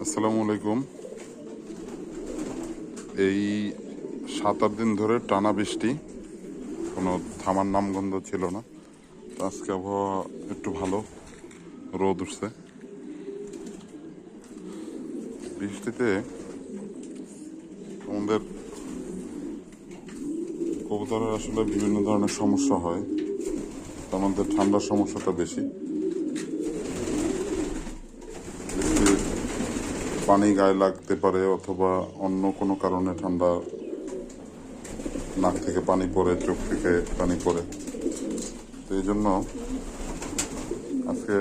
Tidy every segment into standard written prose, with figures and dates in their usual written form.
আসসালামু আলাইকুম। এই 7-8 দিন ধরে টানা বৃষ্টি, কোনো থামার নামগন্ধ ছিল না। তো আজকে আবহাওয়া একটু ভালো, রোদ উঠছে। বৃষ্টিতে আমাদের কবুতরের আসলে বিভিন্ন ধরনের সমস্যা হয়। তার মধ্যে ঠান্ডার সমস্যাটা বেশি। বৃষ্টির পানি গায়ে লাগতে পারে, অথবা অন্য কোনো কারণে ঠান্ডা, নাক থেকে পানি পড়ে, চোখ থেকে পানি পড়ে। তো এই জন্য আজকে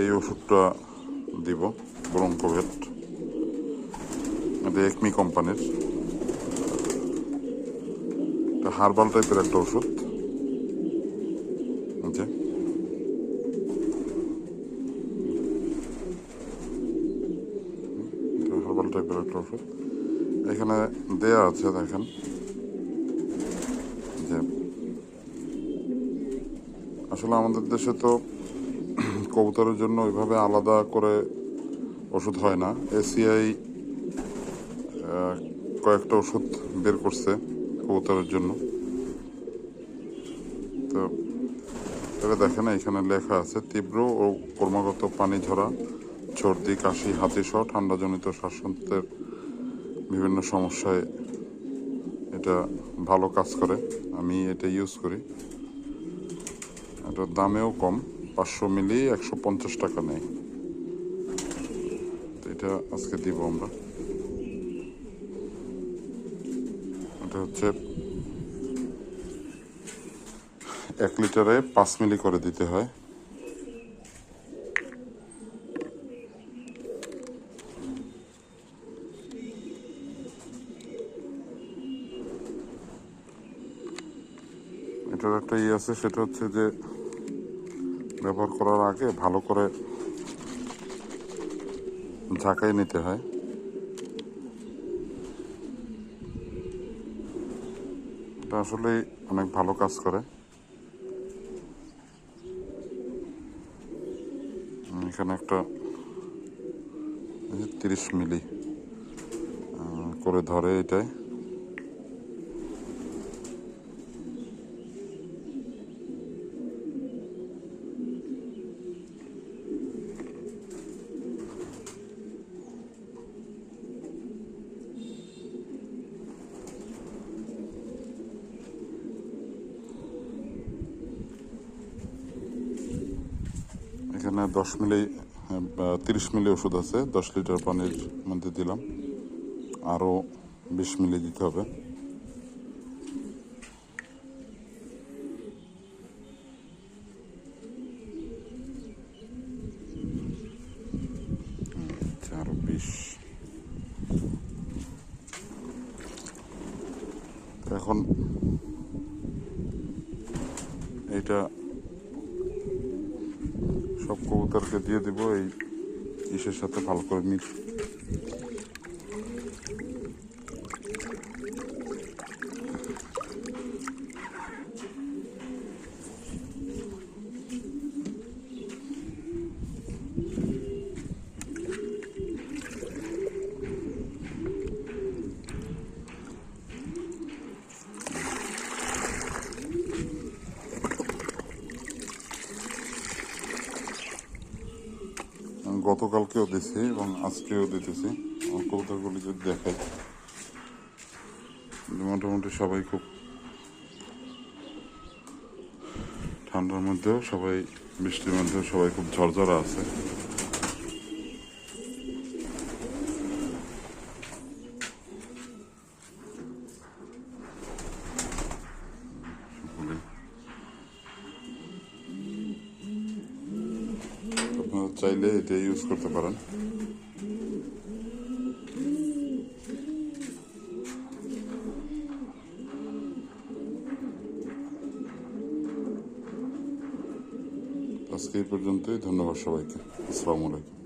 এই ওষুধটা দিব, ব্রঙ্কোভেট। এটা একমি কোম্পানির, এটা হার্বাল টাইপের একটা ওষুধ। যে হার্বাল টাইপের একটা ওষুধ এখানে দেয়া আছে, দেখেন যে আসলে আমাদের দেশে তো কবুতরের জন্য ওইভাবে আলাদা করে ওষুধ হয় না। এসিআই কয়েকটা ওষুধ বের করছে কবুতরের জন্য। তো তবে দেখেন এখানে লেখা আছে, তীব্র ও ক্রমাগত পানি ঝরা, সর্দি, কাশি, হাঁচি সহ ঠান্ডাজনিত শ্বাসযন্ত্রের বিভিন্ন সমস্যায় এটা ভালো কাজ করে। আমি এটা ইউজ করি। এটার দামেও কম, 500 মিলি 150 টাকা নেয়। তো এটা আজকে দিব আমরা। এটা হচ্ছে 1 লিটারে 5 মিলি করে দিতে হয়। এটার একটা আছে, সেটা হচ্ছে যে ব্যবহার করার আগে ভালো করে ঝাঁকাই নিতে হয়। এটা আসলে অনেক ভালো কাজ করে। এখানে একটা 30 মিলি করে ধরে এটাই। এখানে 10 মিলি 30 মিলি ওষুধ আছে। 10 লিটার পানির মধ্যে দিলাম, আরও 20 মিলি দিতে হবে। আরও 20। এখন এটা সব কবুতরকে দিয়ে দিব এই ইসের সাথে ভালো করে মিক্স। গতকালকেও দিছি এবং আজকেও দিতেছি। আমার কবুতরগুলি যদি দেখাই, মোটামুটি সবাই খুব ঠান্ডার মধ্যেও, সবাই বৃষ্টির মধ্যেও সবাই খুব ঝরঝরা আছে। আপনারা চাইলে এটা ইউজ করতে পারেন। আজকে এই পর্যন্তই। ধন্যবাদ সবাইকে। আসসালামু আলাইকুম।